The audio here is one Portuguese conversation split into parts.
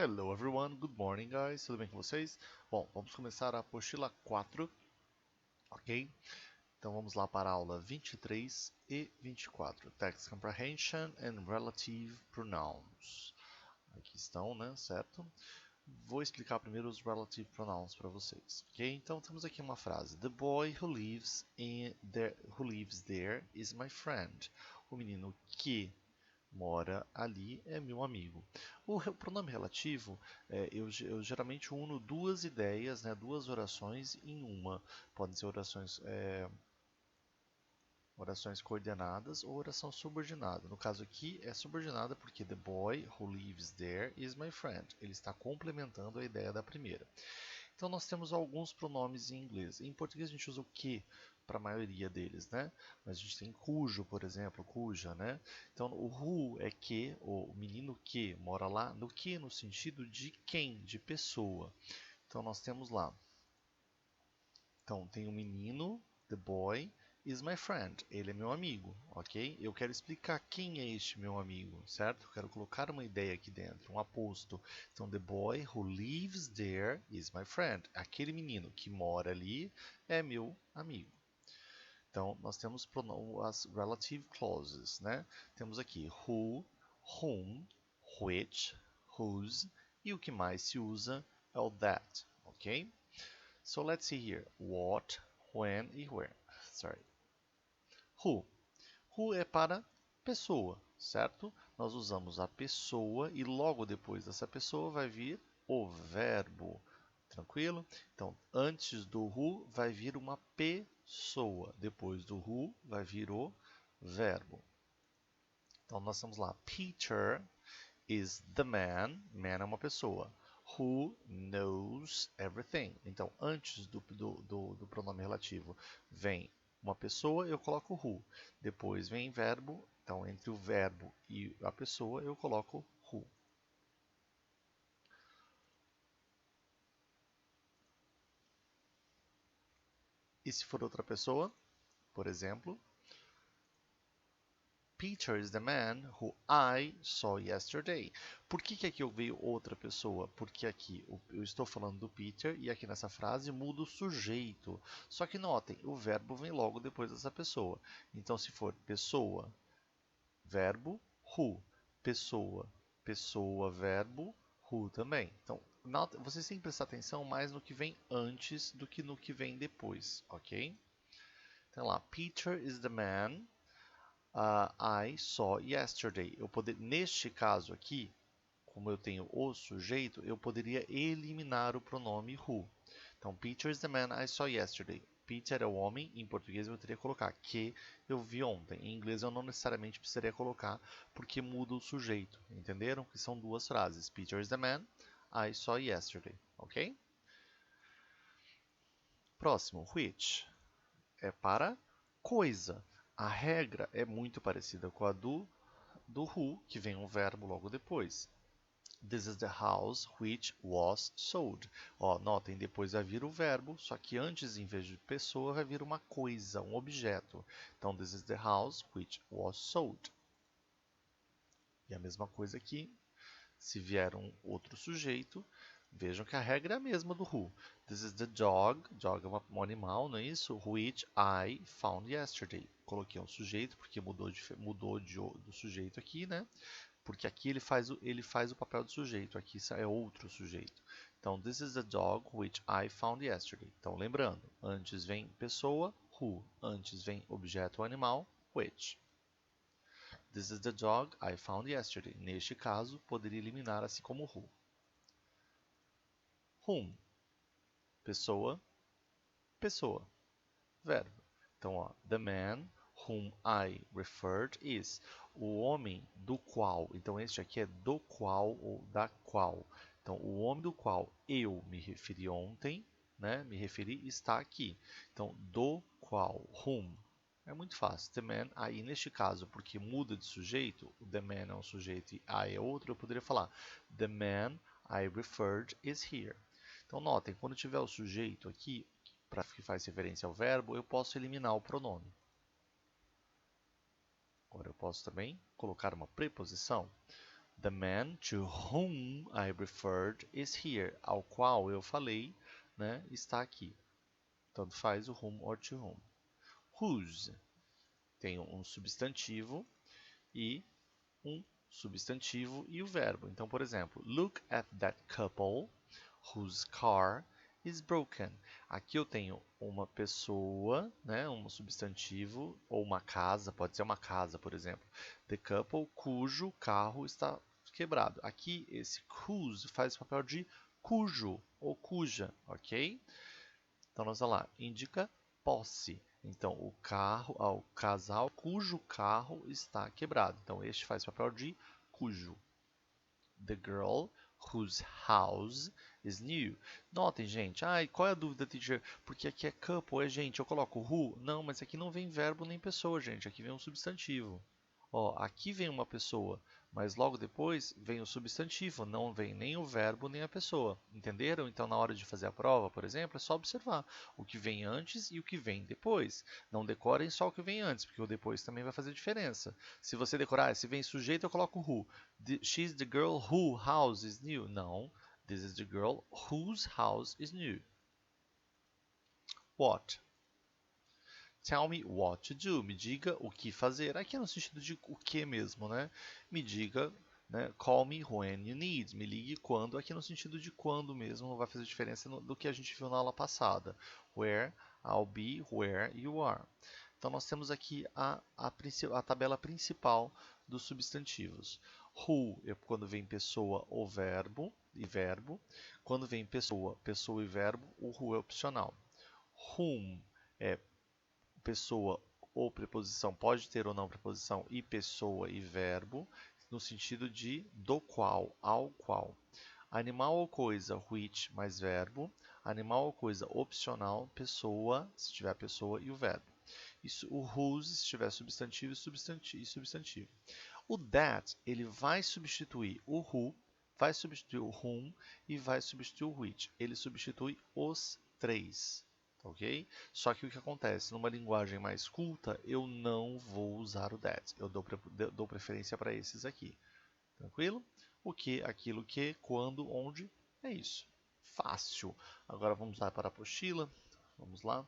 Hello everyone, good morning guys, tudo bem com vocês? Bom, vamos começar a apostila 4, ok? Então vamos lá para a aula 23 e 24, Text Comprehension and Relative Pronouns. Aqui estão, né, certo? Vou explicar primeiro os Relative Pronouns para vocês, ok? Então temos aqui uma frase: The boy who lives there is my friend. O menino que mora ali é meu amigo. O pronome relativo, eu geralmente uno duas ideias, né, duas orações em uma. Podem ser orações coordenadas ou oração subordinada. No caso aqui é subordinada porque the boy who lives there is my friend. Ele está complementando a ideia da primeira. Então nós temos alguns pronomes em inglês. Em português a gente usa o que para a maioria deles, né? Mas a gente tem cujo, por exemplo, cuja, né? Então o who é que, o menino que mora lá, no que no sentido de quem, de pessoa. Então nós temos lá. Então tem o menino, the boy is my friend. Ele é meu amigo, ok? Eu quero explicar quem é este meu amigo, certo? Eu quero colocar uma ideia aqui dentro, um aposto. Então, the boy who lives there is my friend. Aquele menino que mora ali é meu amigo. Então, nós temos as relative clauses, né? Temos aqui who, whom, which, whose e o que mais se usa é o that, ok? So let's see here. What, when e where. Sorry. Who. Who é para pessoa, certo? Nós usamos a pessoa e logo depois dessa pessoa vai vir o verbo. Tranquilo? Então, antes do who vai vir uma pessoa. Depois do who vai vir o verbo. Então, nós temos lá. Peter is the man. Man é uma pessoa. Who knows everything. Então, antes do pronome relativo vem uma pessoa, eu coloco who. Depois vem verbo. Então, entre o verbo e a pessoa, eu coloco who. E se for outra pessoa, por exemplo, Peter is the man who I saw yesterday. Por que aqui eu veio outra pessoa? Porque aqui eu estou falando do Peter e aqui nessa frase muda o sujeito. Só que notem, o verbo vem logo depois dessa pessoa. Então se for pessoa, verbo, who. Pessoa, pessoa, verbo, who também. Então vocês têm que prestar atenção mais no que vem antes do que no que vem depois, ok? Então lá, Peter is the man I saw yesterday. Neste caso aqui, como eu tenho o sujeito, eu poderia eliminar o pronome who. Então, Peter is the man I saw yesterday. Peter é o homem, em português eu teria que colocar que eu vi ontem. Em inglês eu não necessariamente precisaria colocar, porque muda o sujeito. Entenderam? Que são duas frases. Peter is the man I saw yesterday. Ok? Próximo, which é para coisa. A regra é muito parecida com a do who, que vem um verbo logo depois. This is the house which was sold. Ó, notem, depois vai vir o verbo, só que antes, em vez de pessoa, vai vir uma coisa, um objeto. Então, this is the house which was sold. E a mesma coisa aqui, se vier um outro sujeito, vejam que a regra é a mesma do who. This is the dog, dog é um animal, não é isso? Which I found yesterday. Coloquei um sujeito, porque mudou do sujeito aqui, né? Porque aqui ele faz o papel do sujeito, aqui é outro sujeito. Então, this is the dog which I found yesterday. Então, lembrando, antes vem pessoa, who. Antes vem objeto ou animal, which. This is the dog I found yesterday. Neste caso, poderia eliminar assim como who. Whom. Pessoa, pessoa. Verbo. Então, ó, the man whom I referred is. O homem do qual. Então, este aqui é do qual ou da qual. Então, o homem do qual eu me referi ontem, né? Me referi está aqui. Então, do qual, whom. É muito fácil. The man, aí neste caso, porque muda de sujeito, o the man é um sujeito e I é outro, eu poderia falar the man I referred is here. Então, notem, quando tiver o sujeito aqui, para que faz referência ao verbo, eu posso eliminar o pronome. Agora eu posso também colocar uma preposição. The man to whom I referred is here. Ao qual eu falei, né, está aqui. Tanto faz o whom or to whom. Whose tem um substantivo e um substantivo e o verbo. Então, por exemplo, look at that couple whose car is broken. Aqui eu tenho uma pessoa, né, um substantivo, ou uma casa, pode ser uma casa, por exemplo. The couple cujo carro está quebrado. Aqui esse whose faz o papel de cujo ou cuja, ok? Então nós vamos lá, indica posse. Então o carro, o casal cujo carro está quebrado. Então este faz o papel de cujo. The girl whose house is new. Notem, gente. Ai, qual é a dúvida, teacher? Porque aqui é couple, é gente. Eu coloco who? Não, mas aqui não vem verbo nem pessoa, gente. Aqui vem um substantivo. Ó, aqui vem uma pessoa, mas logo depois vem o substantivo. Não vem nem o verbo nem a pessoa. Entenderam? Então, na hora de fazer a prova, por exemplo, é só observar o que vem antes e o que vem depois. Não decorem só o que vem antes, porque o depois também vai fazer diferença. Se você decorar, se vem sujeito, eu coloco who. She's the girl whose house is new. Não, this is the girl whose house is new. What? Tell me what to do. Me diga o que fazer. Aqui é no sentido de o que mesmo, né? Me diga, né? Call me when you need. Me ligue quando. Aqui no sentido de quando mesmo. Não vai fazer diferença do que a gente viu na aula passada. Where I'll be, where you are. Então nós temos aqui a tabela principal dos substantivos. Who é quando vem pessoa ou verbo e verbo. Quando vem pessoa, pessoa e verbo, o who é opcional. Whom é pessoa ou preposição, pode ter ou não preposição e pessoa e verbo, no sentido de do qual, ao qual. Animal ou coisa, which mais verbo. Animal ou coisa opcional, pessoa, se tiver pessoa e o verbo. Isso, o whose, se tiver substantivo e substantivo. O that, ele vai substituir o who, vai substituir o whom e vai substituir o which. Ele substitui os três. Ok? Só que o que acontece? Numa linguagem mais culta, eu não vou usar o that. Eu dou preferência para esses aqui. Tranquilo? O que, aquilo que, quando, onde, é isso. Fácil. Agora vamos lá para a apostila. Vamos lá.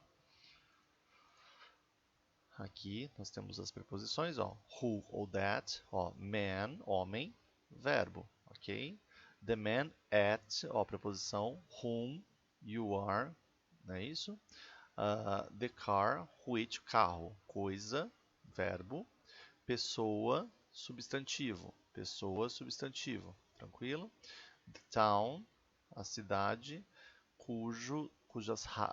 Aqui nós temos as preposições, ó, who ou that, ó, man, homem, verbo, ok? The man at, ó, preposição, whom you are, não é isso? The car, which, carro, coisa, verbo, pessoa, substantivo, tranquilo? The town, a cidade, cujas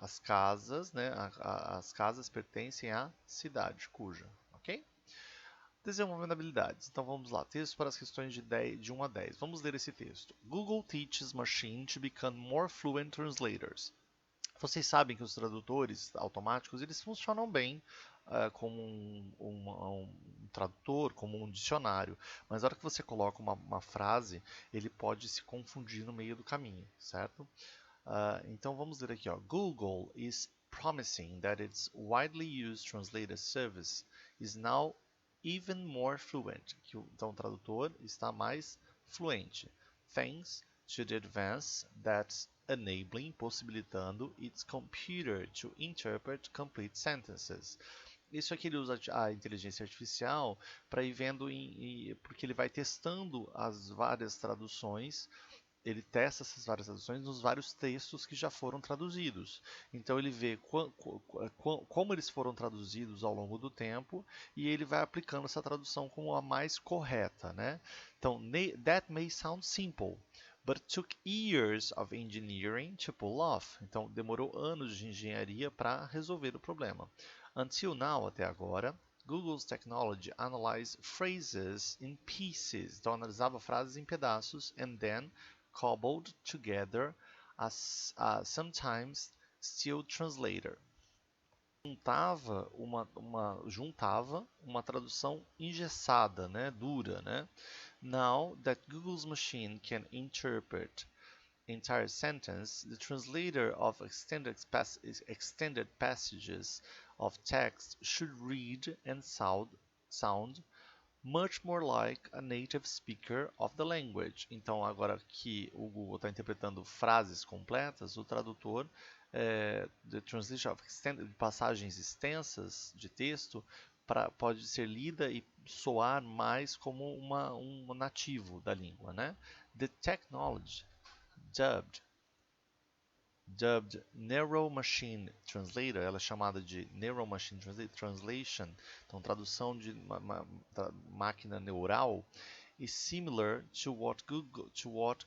as casas, né, as casas pertencem à cidade, cuja, ok? Desenvolvendo habilidades. Então vamos lá, texto para as questões de 1 a 10. Vamos ler esse texto. Google teaches machine to become more fluent translators. Vocês sabem que os tradutores automáticos eles funcionam bem como um tradutor, como um dicionário, mas na hora que você coloca uma frase, ele pode se confundir no meio do caminho, certo? Então vamos ler aqui, ó. Google is promising that its widely used translator service is now even more fluent. Então o tradutor está mais fluente. Thanks to the advance that's enabling, possibilitando its computer to interpret complete sentences. Isso é que ele usa a inteligência artificial para ir vendo, porque ele vai testando as várias traduções. Ele testa essas várias traduções nos vários textos que já foram traduzidos. Então ele vê como eles foram traduzidos ao longo do tempo e ele vai aplicando essa tradução como a mais correta, né? Então, that may sound simple, but it took years of engineering to pull off. Então, demorou anos de engenharia para resolver o problema. Until now, até agora, Google's technology analyzed phrases in pieces. Então, analisava frases em pedaços and then cobbled together as sometimes still translator. Juntava uma tradução engessada, né, dura, né? Now that Google's machine can interpret entire sentence, the translator of extended passages of text should read and sound much more like a native speaker of the language. Então, agora que o Google está interpretando frases completas, o tradutor the translation of extended, passagens extensas de texto pode ser lida e soar mais como um nativo da língua, né? The technology dubbed Neural Machine Translator, ela é chamada de Neural Machine Translation, então tradução de máquina neural, is similar to what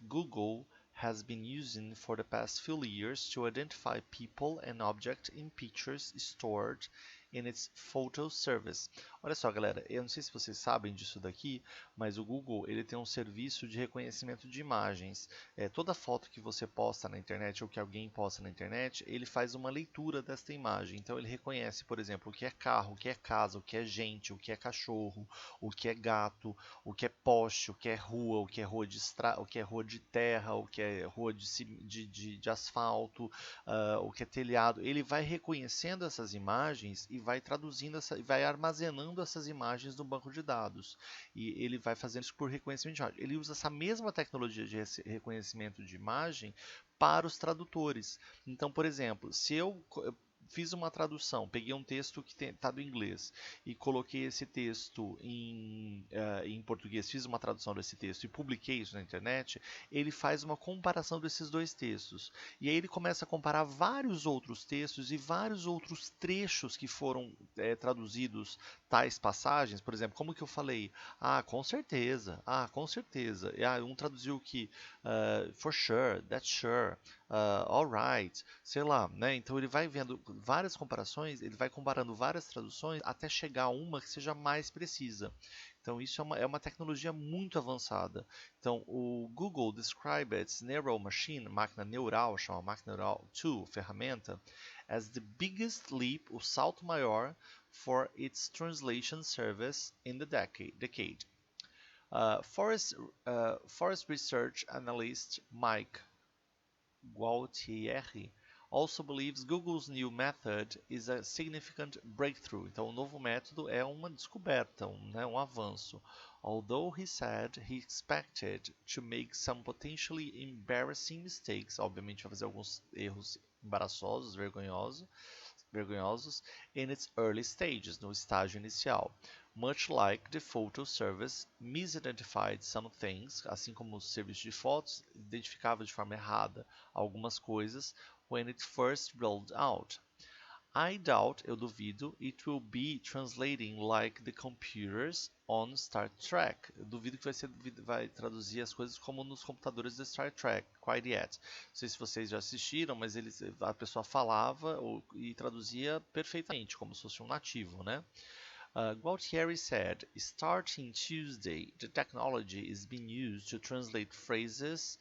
Google has been using for the past few years to identify people and objects in pictures stored in its photo service. Olha só, galera, eu não sei se vocês sabem disso daqui, mas o Google ele tem um serviço de reconhecimento de imagens. Toda foto que você posta na internet ou que alguém posta na internet, ele faz uma leitura desta imagem. Então ele reconhece, por exemplo, o que é carro, o que é casa, o que é gente, o que é cachorro, o que é gato, o que é poste, o que é rua, o que é rua de o que é rua de terra, o que é rua de asfalto, o que é telhado. Ele vai reconhecendo essas imagens e vai traduzindo e vai armazenando essas imagens no banco de dados. E ele vai fazendo isso por reconhecimento de imagem. Ele usa essa mesma tecnologia de reconhecimento de imagem para os tradutores. Então, por exemplo, se eu fiz uma tradução, peguei um texto que está do inglês e coloquei esse texto em português, fiz uma tradução desse texto e publiquei isso na internet, ele faz uma comparação desses dois textos. E aí ele começa a comparar vários outros textos e vários outros trechos que foram traduzidos, tais passagens. Por exemplo, como que eu falei? Ah, com certeza. Ah, com certeza. E, um traduziu que for sure, that's sure, alright, sei lá, né? Então ele vai vendo várias comparações, ele vai comparando várias traduções até chegar a uma que seja mais precisa. Então isso é uma tecnologia muito avançada. Então o Google describe its Neural Machine, máquina neural, chama máquina neural tool, ferramenta, as the biggest leap, o salto maior, for its translation service in the decade. Forest Research analyst Mike Gualtieri also believes Google's new method is a significant breakthrough. Então, o novo método é uma descoberta, um avanço. Although he said he expected to make some potentially embarrassing mistakes, obviamente vai fazer alguns erros embaraçosos, vergonhosos in its early stages, no estágio inicial. Much like the photo service misidentified some things, assim como o serviço de fotos identificava de forma errada algumas coisas when it first rolled out. I doubt, eu duvido, it will be translating like the computers on Star Trek. Eu duvido que vai traduzir as coisas como nos computadores de Star Trek, quite yet. Não sei se vocês já assistiram, mas a pessoa falava e traduzia perfeitamente, como se fosse um nativo, né? Gualtieri said, starting Tuesday, the technology is being used to translate phrases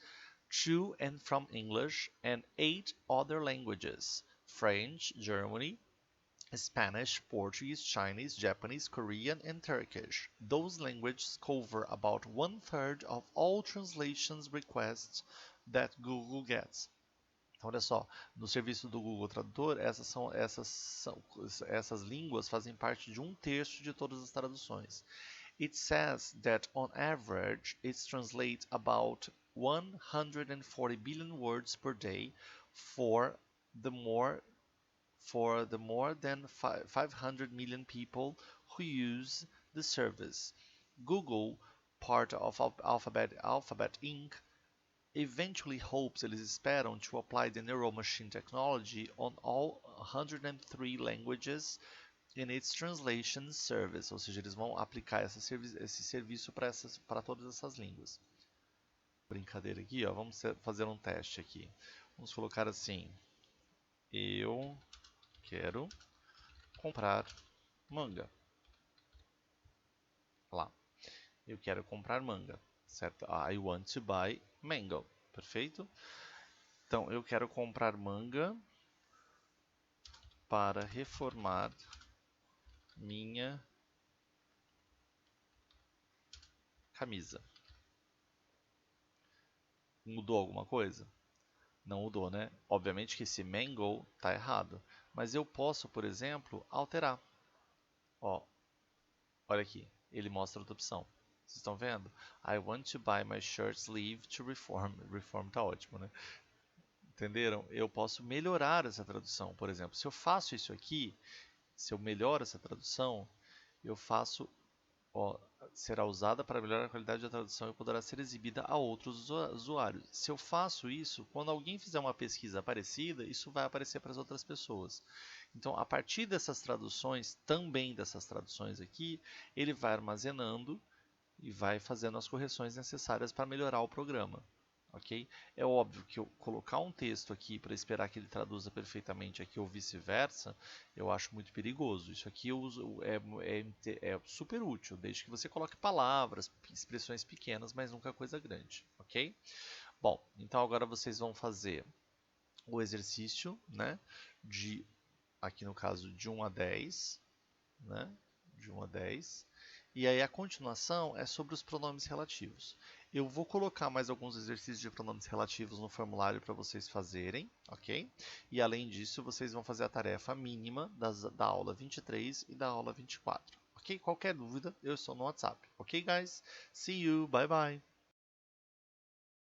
to and from English and 8 other languages: French, German, Spanish, Portuguese, Chinese, Japanese, Korean, and Turkish. Those languages cover about 1/3 of all translations requests that Google gets. Então, olha só, no serviço do Google Tradutor, essas línguas fazem parte de 1/3 de todas as traduções. It says that on average it translates about 140 billion words per day for the more than 500 million people who use the service. Google, part of Alphabet Inc., eventually hopes, eles esperam, to apply the neural machine technology on all 103 languages in its translation service, ou seja, eles vão aplicar esse serviço para todas essas línguas. Brincadeira aqui, ó, vamos fazer um teste aqui. Vamos colocar assim: eu quero comprar manga. Lá, eu quero comprar manga, certo? I want to buy mango, perfeito? Então, eu quero comprar manga para reformar minha camisa. Mudou alguma coisa? Não mudou, né? Obviamente que esse mango está errado. Mas eu posso, por exemplo, alterar. Ó, olha aqui. ele mostra outra opção. Vocês estão vendo? I want to buy my shirt sleeve to reform. Reform tá ótimo, né? Entenderam? Eu posso melhorar essa tradução. Por exemplo, se eu faço isso aqui, se eu melhoro essa tradução, eu faço, ó, será usada para melhorar a qualidade da tradução e poderá ser exibida a outros usuários. Se eu faço isso, quando alguém fizer uma pesquisa parecida, isso vai aparecer para as outras pessoas. Então, a partir dessas traduções, também dessas traduções aqui, ele vai armazenando e vai fazendo as correções necessárias para melhorar o programa. Ok? É óbvio que eu colocar um texto aqui para esperar que ele traduza perfeitamente aqui ou vice-versa, eu acho muito perigoso. Isso aqui eu uso, é super útil, desde que você coloque palavras, expressões pequenas, mas nunca coisa grande. Ok? Bom, então agora vocês vão fazer o exercício, né, de, aqui no caso, de 1 a 10, né, de 1 a 10. E aí a continuação é sobre os pronomes relativos. Eu vou colocar mais alguns exercícios de pronomes relativos no formulário para vocês fazerem, ok? E além disso, vocês vão fazer a tarefa mínima da aula 23 e da aula 24, ok? Qualquer dúvida, eu estou no WhatsApp, ok, guys? See you, bye bye!